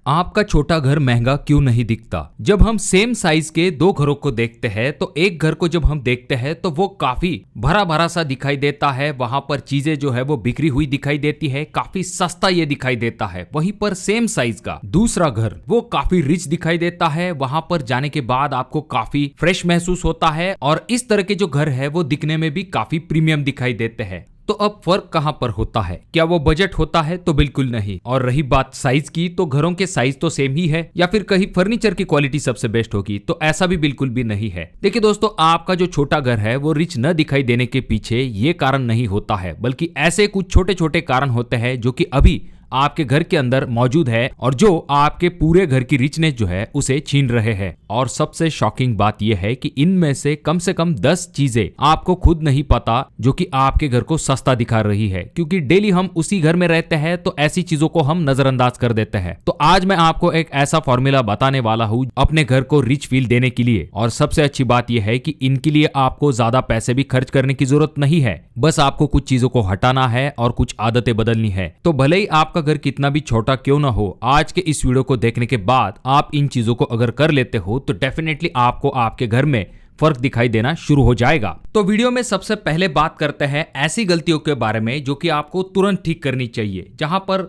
आपका छोटा घर महंगा क्यों नहीं दिखता? जब हम सेम साइज के दो घरों को देखते हैं तो एक घर को जब हम देखते हैं तो वो काफी भरा भरा सा दिखाई देता है। वहां पर चीजें जो है वो बिखरी हुई दिखाई देती है, काफी सस्ता ये दिखाई देता है। वहीं पर सेम साइज का दूसरा घर वो काफी रिच दिखाई देता है। वहां पर जाने के बाद आपको काफी फ्रेश महसूस होता है और इस तरह के जो घर है वो दिखने में भी काफी प्रीमियम दिखाई देते हैं। तो अब फर्क कहां पर होता है? क्या वो बजट होता है? तो बिल्कुल नहीं। और रही बात साइज की, तो घरों के साइज तो सेम ही है, या फिर कहीं फर्नीचर की क्वालिटी सबसे बेस्ट होगी, तो ऐसा भी बिल्कुल भी नहीं है। देखिए दोस्तों, आपका जो छोटा घर है वो रिच न दिखाई देने के पीछे ये कारण नहीं होता है, बल्कि ऐसे कुछ छोटे छोटे कारण होते हैं जो कि अभी आपके घर के अंदर मौजूद है और जो आपके पूरे घर की रिचनेस जो है उसे छीन रहे हैं। और सबसे शॉकिंग बात यह है कि इनमें से कम 10 चीजें आपको खुद नहीं पता जो कि आपके घर को सस्ता दिखा रही है, क्योंकि डेली हम उसी घर में रहते हैं तो ऐसी चीजों को हम नजरअंदाज कर देते हैं। तो आज मैं आपको एक ऐसा फॉर्मूला बताने वाला हूं अपने घर को रिच फील देने के लिए। और सबसे अच्छी बात यह है कि इनके लिए आपको ज्यादा पैसे भी खर्च करने की जरूरत नहीं है, बस आपको कुछ चीजों को हटाना है और कुछ आदतें बदलनी है। तो भले ही आपका घर कितना भी छोटा क्यों ना हो, आज के इस वीडियो को देखने के बाद आप इन चीजों को अगर कर लेते हो तो डेफिनेटली आपको आपके घर में फर्क दिखाई देना शुरू हो जाएगा। तो वीडियो में सबसे पहले बात करते हैं ऐसी गलतियों के बारे में जो कि आपको तुरंत ठीक करनी चाहिए। जहां पर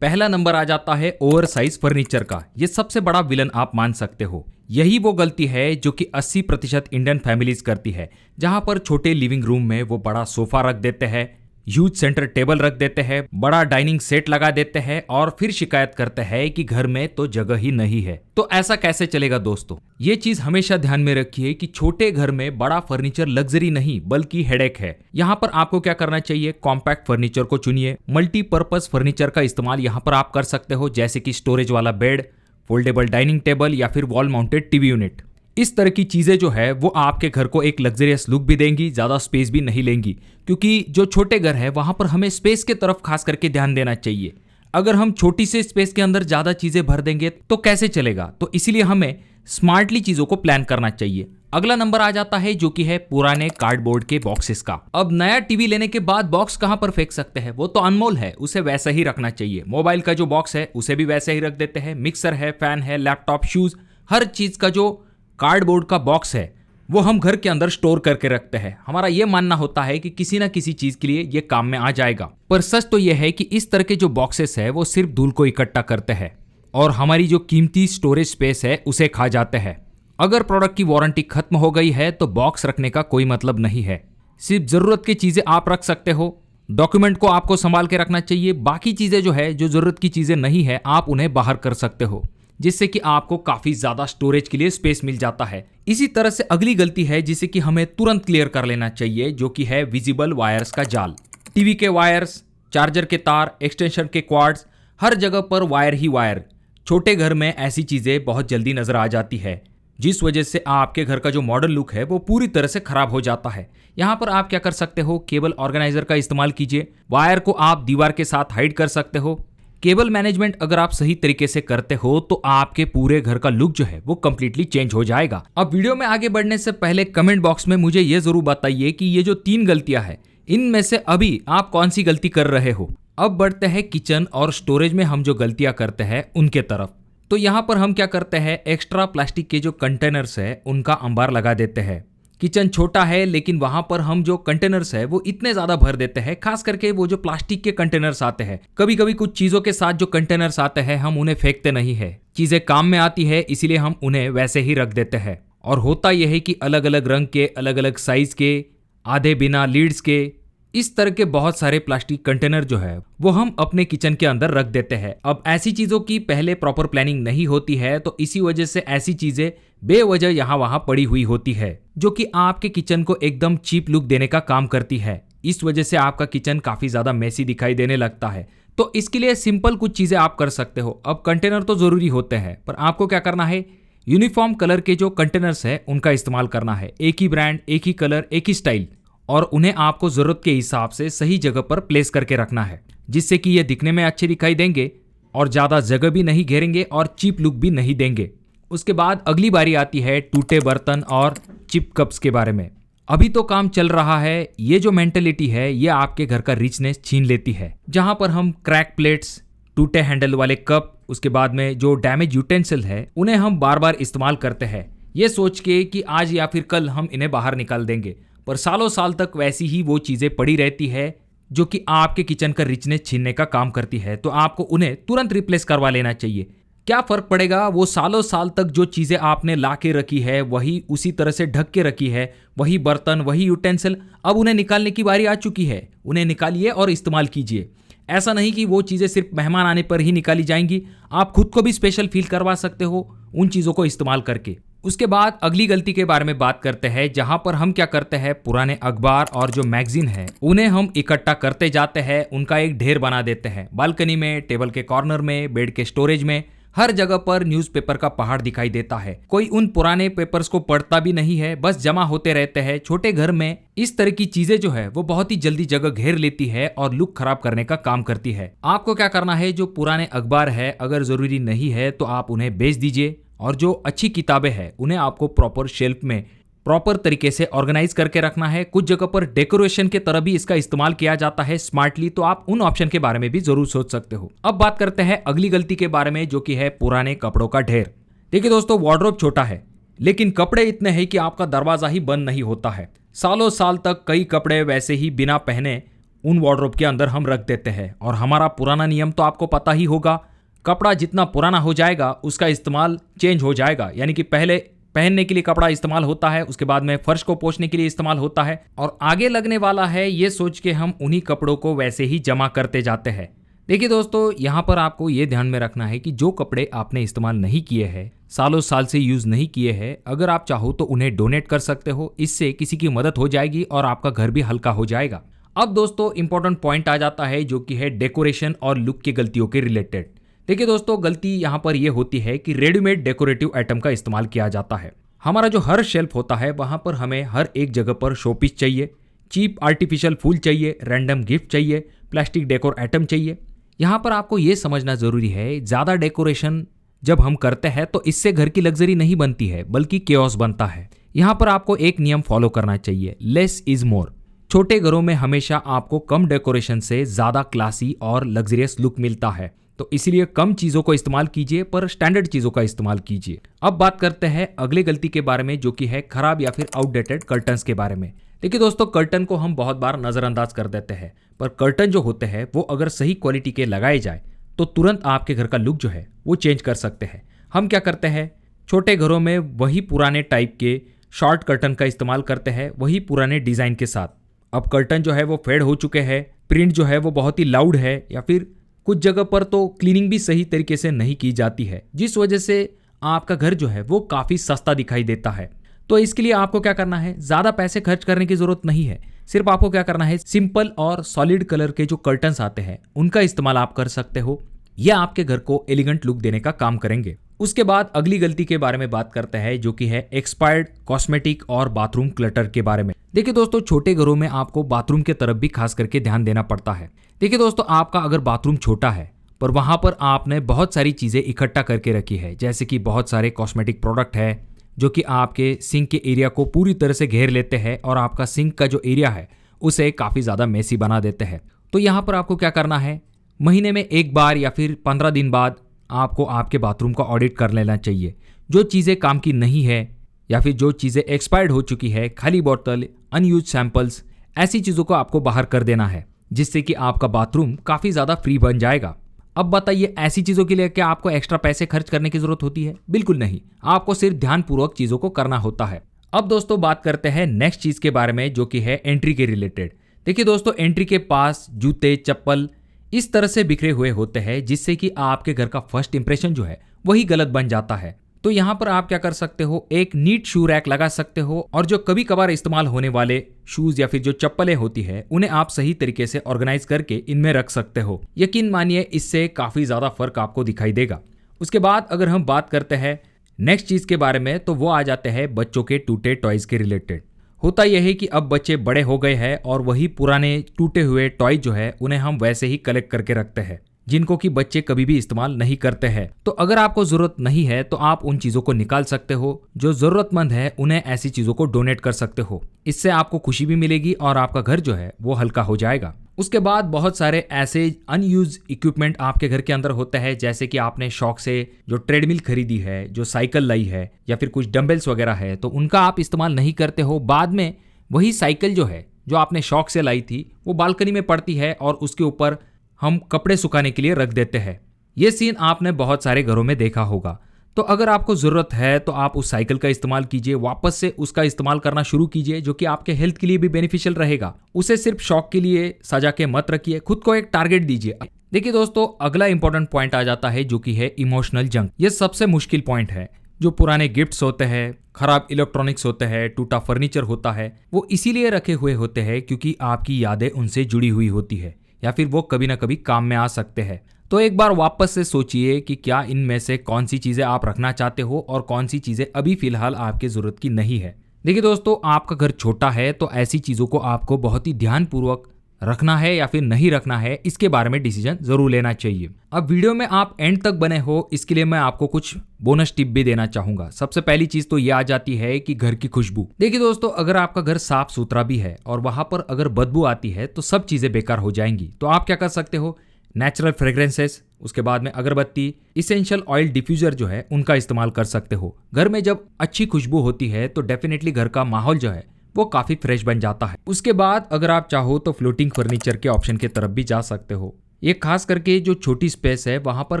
पहला नंबर आ जाता है ओवर साइज फर्नीचर का। ये सबसे बड़ा विलन आप मान सकते हो। यही वो गलती है जो कि 80% इंडियन फैमिलीज करती है, जहां पर छोटे लिविंग रूम में वो बड़ा सोफा रख देते हैं, ह्यूज सेंटर टेबल रख देते हैं, बड़ा डाइनिंग सेट लगा देते हैं और फिर शिकायत करते हैं कि घर में तो जगह ही नहीं है। तो ऐसा कैसे चलेगा दोस्तों? ये चीज हमेशा ध्यान में रखिए कि छोटे घर में बड़ा फर्नीचर लग्जरी नहीं बल्कि हेडेक है। यहाँ पर आपको क्या करना चाहिए? कॉम्पैक्ट फर्नीचर को चुनिए। मल्टीपर्पज फर्नीचर का इस्तेमाल यहाँ पर आप कर सकते हो, जैसे कि स्टोरेज वाला बेड, फोल्डेबल डाइनिंग टेबल या फिर वॉल माउंटेड टीवी यूनिट। इस तरह की चीजें जो है वो आपके घर को एक लग्जरियस लुक भी देंगी, ज्यादा स्पेस भी नहीं लेंगी, क्योंकि जो छोटे घर है वहां पर हमें स्पेस के तरफ खास करके ध्यान देना चाहिए। अगर हम छोटी से स्पेस के अंदर ज्यादा चीजें भर देंगे तो कैसे चलेगा? तो इसीलिए हमें स्मार्टली चीजों को प्लान करना चाहिए। अगला नंबर आ जाता है जो कि है पुराने कार्डबोर्ड के बॉक्सेस का। अब नया टीवी लेने के बाद बॉक्स कहां पर फेंक सकते हैं? वो तो अनमोल है, उसे वैसा ही रखना चाहिए। मोबाइल का जो बॉक्स है उसे भी वैसे ही रख देते हैं। मिक्सर है, फैन है, लैपटॉप, शूज, हर चीज का जो कार्डबोर्ड का बॉक्स है वो हम घर के अंदर स्टोर करके रखते हैं। हमारा यह मानना होता है कि किसी ना किसी चीज के लिए ये काम में आ जाएगा। पर सच तो यह है कि इस तरह के जो बॉक्सेस है वो सिर्फ धूल को इकट्ठा करते हैं और हमारी जो कीमती स्टोरेज स्पेस है उसे खा जाते हैं। अगर प्रोडक्ट की वारंटी खत्म हो गई है तो बॉक्स रखने का कोई मतलब नहीं है। सिर्फ जरूरत की चीजें आप रख सकते हो। डॉक्यूमेंट को आपको संभाल के रखना चाहिए। बाकी चीजें जो है, जो जरूरत की चीजें नहीं है, आप उन्हें बाहर कर सकते हो, जिससे कि आपको काफी ज्यादा स्टोरेज के लिए स्पेस मिल जाता है। इसी तरह से अगली गलती है जिसे कि हमें तुरंत क्लियर कर लेना चाहिए, जो कि है विजिबल वायर्स का जाल। टीवी के वायर्स, चार्जर के तार, एक्सटेंशन के कॉर्ड्स, हर जगह पर वायर ही वायर। छोटे घर में ऐसी चीजें बहुत जल्दी नजर आ जाती है, जिस वजह से आपके घर का जो मॉडर्न लुक है वो पूरी तरह से खराब हो जाता है। यहाँ पर आप क्या कर सकते हो? केबल ऑर्गेनाइजर का इस्तेमाल कीजिए। वायर को आप दीवार के साथ हाइड कर सकते हो। केबल मैनेजमेंट अगर आप सही तरीके से करते हो तो आपके पूरे घर का लुक जो है वो कंप्लीटली चेंज हो जाएगा। अब वीडियो में आगे बढ़ने से पहले कमेंट बॉक्स में मुझे ये जरूर बताइए कि ये जो 3 गलतियां हैं इनमें से अभी आप कौन सी गलती कर रहे हो। अब बढ़ते हैं किचन और स्टोरेज में हम जो गलतियां करते हैं उनके तरफ। तो यहाँ पर हम क्या करते हैं? एक्स्ट्रा प्लास्टिक के जो कंटेनर्स है उनका अंबार लगा देते हैं। किचन छोटा है लेकिन वहां पर हम जो कंटेनर्स है वो इतने ज्यादा भर देते हैं, खास करके वो जो प्लास्टिक के कंटेनर्स आते हैं। कभी कभी कुछ चीजों के साथ जो कंटेनर्स आते हैं हम उन्हें फेंकते नहीं है। चीजें काम में आती है इसीलिए हम उन्हें वैसे ही रख देते हैं। और होता यह है कि अलग अलग रंग के, अलग अलग साइज के, आधे बिना लीड्स के, इस तरह के बहुत सारे प्लास्टिक कंटेनर जो है वो हम अपने किचन के अंदर रख देते हैं। अब ऐसी चीजों की पहले प्रॉपर प्लानिंग नहीं होती है, तो इसी वजह से ऐसी चीजें बेवजह यहाँ वहां पड़ी हुई होती है, जो कि आपके किचन को एकदम चीप लुक देने का काम करती है। इस वजह से आपका किचन काफी ज्यादा मेसी दिखाई देने लगता है। तो इसके लिए सिंपल कुछ चीजें आप कर सकते हो। अब कंटेनर तो जरूरी होते हैं, पर आपको क्या करना है? यूनिफॉर्म कलर के जो कंटेनर्स है उनका इस्तेमाल करना है। एक ही ब्रांड, एक ही कलर, एक ही स्टाइल, और उन्हें आपको जरूरत के हिसाब से सही जगह पर प्लेस करके रखना है, जिससे कि ये दिखने में अच्छे दिखाई देंगे और ज्यादा जगह भी नहीं घेरेंगे और चीप लुक भी नहीं देंगे। उसके बाद अगली बारी आती है टूटे बर्तन और चिप कप्स के बारे में। अभी तो काम चल रहा है, ये जो मेंटेलिटी है ये आपके घर का रिचनेस छीन लेती है, जहां पर हम क्रैक प्लेट्स, टूटे हैंडल वाले कप उसके बाद में जो डैमेज यूटेंसिल है उन्हें हम बार बार इस्तेमाल करते हैं ये सोच के कि आज या फिर कल हम इन्हें बाहर निकाल देंगे, पर सालों साल तक वैसी ही वो चीजें पड़ी रहती है जो कि आपके किचन का रिचनेस छीनने का काम करती है। तो आपको उन्हें तुरंत रिप्लेस करवा लेना चाहिए। क्या फर्क पड़ेगा, वो सालों साल तक जो चीजें आपने ला के रखी है वही उसी तरह से ढक के रखी है, वही बर्तन वही यूटेंसिल, अब उन्हें निकालने की बारी आ चुकी है, उन्हें निकालिए और इस्तेमाल कीजिए। ऐसा नहीं कि वो चीजें सिर्फ मेहमान आने पर ही निकाली जाएंगी, आप खुद को भी स्पेशल फील करवा सकते हो उन चीजों को इस्तेमाल करके। उसके बाद अगली गलती के बारे में बात करते हैं, जहां पर हम क्या करते हैं, पुराने अखबार और जो मैगजीन है उन्हें हम इकट्ठा करते जाते हैं, उनका एक ढेर बना देते हैं। बालकनी में, टेबल के कॉर्नर में, बेड के स्टोरेज में, हर जगह पर न्यूज़पेपर का पहाड़ दिखाई देता है। कोई उन पुराने पेपर्स को पढ़ता भी नहीं है, बस जमा होते रहते हैं। छोटे घर में इस तरह की चीजें जो है वो बहुत ही जल्दी जगह घेर लेती है और लुक खराब करने का काम करती है। आपको क्या करना है, जो पुराने अखबार है अगर जरूरी नहीं है तो आप उन्हें बेच दीजिए, और जो अच्छी किताबें हैं उन्हें आपको प्रॉपर शेल्फ में प्रॉपर तरीके से ऑर्गेनाइज करके रखना है। कुछ जगह पर डेकोरेशन के तरह भी इसका इस्तेमाल किया जाता है स्मार्टली, तो आप उन ऑप्शन के बारे में भी जरूर सोच सकते हो। अब बात करते हैं अगली गलती के बारे में, जो कि है पुराने कपड़ों का ढेर। देखिए दोस्तों, वार्डरोब छोटा है लेकिन कपड़े इतने हैं कि आपका दरवाजा ही बंद नहीं होता है। सालों साल तक कई कपड़े वैसे ही बिना पहने उन वार्डरोब के अंदर हम रख देते हैं। और हमारा पुराना नियम तो आपको पता ही होगा, कपड़ा जितना पुराना हो जाएगा उसका इस्तेमाल चेंज हो जाएगा। यानी कि पहले पहनने के लिए कपड़ा इस्तेमाल होता है, उसके बाद में फर्श को पोंछने के लिए इस्तेमाल होता है, और आगे लगने वाला है ये सोच के हम उन्हीं कपड़ों को वैसे ही जमा करते जाते हैं। देखिए दोस्तों, यहाँ पर आपको ये ध्यान में रखना है कि जो कपड़े आपने इस्तेमाल नहीं किए हैं, सालों साल से यूज नहीं किए हैं, अगर आप चाहो तो उन्हें डोनेट कर सकते हो। इससे किसी की मदद हो जाएगी और आपका घर भी हल्का हो जाएगा। अब दोस्तों इंपॉर्टेंट पॉइंट आ जाता है, जो कि है डेकोरेशन और लुक की गलतियों के रिलेटेड। देखिए दोस्तों, गलती यहाँ पर यह होती है कि रेडीमेड डेकोरेटिव आइटम का इस्तेमाल किया जाता है। हमारा जो हर शेल्फ होता है वहां पर हमें हर एक जगह पर शोपीस चाहिए, चीप आर्टिफिशियल फूल चाहिए, रैंडम गिफ्ट चाहिए, प्लास्टिक डेकोर आइटम चाहिए। यहाँ पर आपको ये समझना जरूरी है, ज्यादा डेकोरेशन जब हम करते हैं तो इससे घर की लग्जरी नहीं बनती है बल्कि केओस बनता है। यहाँ पर आपको एक नियम फॉलो करना चाहिए, लेस इज मोर। छोटे घरों में हमेशा आपको कम डेकोरेशन से ज्यादा क्लासी और लग्जरियस लुक मिलता है, तो इसलिए कम चीजों को इस्तेमाल कीजिए पर स्टैंडर्ड चीजों का इस्तेमाल कीजिए। अब बात करते हैं अगले गलती के बारे में, जो कि है खराब या फिर आउटडेटेड कर्टन्स के बारे में। देखिए दोस्तों, कर्टन को हम बहुत बार नजरअंदाज कर देते हैं, पर कर्टन जो होते हैं वो अगर सही क्वालिटी के लगाए जाए तो तुरंत आपके घर का लुक जो है वो चेंज कर सकते हैं। हम क्या करते हैं, छोटे घरों में वही पुराने टाइप के शॉर्ट कर्टन का इस्तेमाल करते हैं, वही पुराने डिजाइन के साथ। अब कर्टन जो है वो फेड हो चुके हैं, प्रिंट जो है वो बहुत ही लाउड है, या फिर कुछ जगह पर तो क्लीनिंग भी सही तरीके से नहीं की जाती है, जिस वजह से आपका घर जो है वो काफी सस्ता दिखाई देता है। तो इसके लिए आपको क्या करना है, ज्यादा पैसे खर्च करने की जरूरत नहीं है। सिर्फ आपको क्या करना है, सिंपल और सॉलिड कलर के जो कर्टन्स आते हैं उनका इस्तेमाल आप कर सकते हो। यह आपके घर को एलिगेंट लुक देने का काम करेंगे। उसके बाद अगली गलती के बारे में बात करते हैं, जो कि है एक्सपायर्ड कॉस्मेटिक और बाथरूम क्लटर के बारे में। देखिए दोस्तों, छोटे घरों में आपको बाथरूम के तरफ भी खास करके ध्यान देना पड़ता है। देखिए दोस्तों, आपका अगर बाथरूम छोटा है पर वहां पर आपने बहुत सारी चीजें इकट्ठा करके रखी है, जैसे कि बहुत सारे कॉस्मेटिक प्रोडक्ट है जो कि आपके सिंक के एरिया को पूरी तरह से घेर लेते हैं और आपका सिंक का जो एरिया है उसे काफी ज्यादा मेसी बना देते हैं, तो यहाँ पर आपको क्या करना है, महीने में एक बार या फिर 15 दिन बाद आपको आपके बाथरूम का ऑडिट कर लेना चाहिए। जो चीज़ें काम की नहीं है या फिर जो चीज़ें एक्सपायर्ड हो चुकी है, खाली बोतल, अनयूज सैंपल्स, ऐसी चीज़ों को आपको बाहर कर देना है, जिससे कि आपका बाथरूम काफ़ी ज़्यादा फ्री बन जाएगा। अब बताइए, ऐसी चीज़ों के लिए क्या आपको एक्स्ट्रा पैसे खर्च करने की जरूरत होती है? बिल्कुल नहीं, आपको सिर्फ ध्यानपूर्वक चीज़ों को करना होता है। अब दोस्तों बात करते हैं नेक्स्ट चीज़ के बारे में, जो कि है एंट्री के रिलेटेड। देखिए दोस्तों, एंट्री के पास जूते, चप्पल इस तरह से बिखरे हुए होते हैं, जिससे कि आपके घर का फर्स्ट इंप्रेशन जो है वही गलत बन जाता है। तो यहाँ पर आप क्या कर सकते हो, एक नीट शू रैक लगा सकते हो, और जो कभी कभार इस्तेमाल होने वाले शूज या फिर जो चप्पलें होती है उन्हें आप सही तरीके से ऑर्गेनाइज करके इनमें रख सकते हो। यकीन मानिए, इससे काफी ज्यादा फर्क आपको दिखाई देगा। उसके बाद अगर हम बात करते हैं नेक्स्ट चीज के बारे में, तो वो आ जाते हैं बच्चों के टूटे टॉयज के रिलेटेड। होता यह है कि अब बच्चे बड़े हो गए हैं और वही पुराने टूटे हुए टॉय जो है उन्हें हम वैसे ही कलेक्ट करके रखते हैं, जिनको कि बच्चे कभी भी इस्तेमाल नहीं करते हैं। तो अगर आपको जरूरत नहीं है तो आप उन चीजों को निकाल सकते हो, जो जरूरतमंद है उन्हें ऐसी चीजों को डोनेट कर सकते हो। इससे आपको खुशी भी मिलेगी और आपका घर जो है वो हल्का हो जाएगा। उसके बाद बहुत सारे ऐसे अनयूज इक्विपमेंट आपके घर के अंदर होते हैं, जैसे कि आपने शौक से जो ट्रेडमिल खरीदी है, जो साइकिल लाई है या फिर कुछ डंबल्स वगैरह है, तो उनका आप इस्तेमाल नहीं करते हो। बाद में वही साइकिल जो है, जो आपने शौक से लाई थी, वो बालकनी में पड़ती है और उसके ऊपर हम कपड़े सुखाने के लिए रख देते हैं। ये सीन आपने बहुत सारे घरों में देखा होगा। तो अगर आपको ज़रूरत है तो आप उस साइकिल का इस्तेमाल कीजिए, वापस से उसका इस्तेमाल करना शुरू कीजिए, जो कि आपके हेल्थ के लिए भी बेनिफिशियल रहेगा। उसे सिर्फ शौक के लिए सजा के मत रखिए, खुद को एक टारगेट दीजिए। देखिए दोस्तों, अगला इंपॉर्टेंट पॉइंट आ जाता है जो कि है इमोशनल जंक। ये सबसे मुश्किल पॉइंट है। जो पुराने गिफ्ट्स होते हैं, खराब इलेक्ट्रॉनिक्स होते हैं, टूटा फर्नीचर होता है, वो इसीलिए रखे हुए होते हैं क्योंकि आपकी यादें उनसे जुड़ी हुई होती है या फिर वो कभी ना कभी काम में आ सकते हैं। तो एक बार वापस से सोचिए कि क्या इनमें से कौन सी चीज़ें आप रखना चाहते हो और कौन सी चीज़ें अभी फिलहाल आपकी ज़रूरत की नहीं है। देखिए दोस्तों, आपका घर छोटा है तो ऐसी चीज़ों को आपको बहुत ही ध्यानपूर्वक रखना है या फिर नहीं रखना है, इसके बारे में डिसीजन जरूर लेना चाहिए। अब वीडियो में आप एंड तक बने हो, इसके लिए मैं आपको कुछ बोनस टिप भी देना चाहूंगा। सबसे पहली चीज तो ये आ जाती है कि घर की खुशबू। देखिए दोस्तों, अगर आपका घर साफ सुथरा भी है और वहां पर अगर बदबू आती है तो सब चीजें बेकार हो जाएंगी। तो आप क्या कर सकते हो, नेचुरल फ्रेग्रेंसेस, उसके बाद में अगरबत्ती, इसेंशियल ऑयल डिफ्यूजर जो है उनका इस्तेमाल कर सकते हो। घर में जब अच्छी खुशबू होती है तो डेफिनेटली घर का माहौल जो है वो काफी फ्रेश बन जाता है। उसके बाद अगर आप चाहो तो फ्लोटिंग फर्नीचर के ऑप्शन की तरफ भी जा सकते हो। ये खास करके जो छोटी स्पेस है वहां पर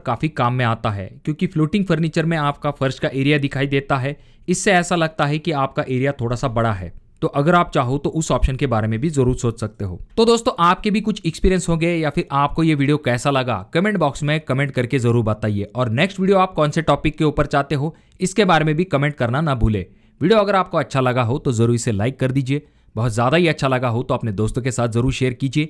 काफी काम में आता है, क्योंकि फ्लोटिंग फर्नीचर में आपका फर्श का एरिया दिखाई देता है। इससे ऐसा लगता है कि आपका एरिया थोड़ा सा बड़ा है। तो अगर आप चाहो तो उस ऑप्शन के बारे में भी जरूर सोच सकते हो। तो दोस्तों, आपके भी कुछ एक्सपीरियंस होंगे या फिर आपको ये वीडियो कैसा लगा, कमेंट बॉक्स में कमेंट करके जरूर बताइए। और नेक्स्ट वीडियो आप कौन से टॉपिक के ऊपर चाहते हो, इसके बारे में भी कमेंट करना ना भूले। वीडियो अगर आपको अच्छा लगा हो तो जरूर इसे लाइक कर दीजिए। बहुत ज़्यादा ही अच्छा लगा हो तो अपने दोस्तों के साथ जरूर शेयर कीजिए।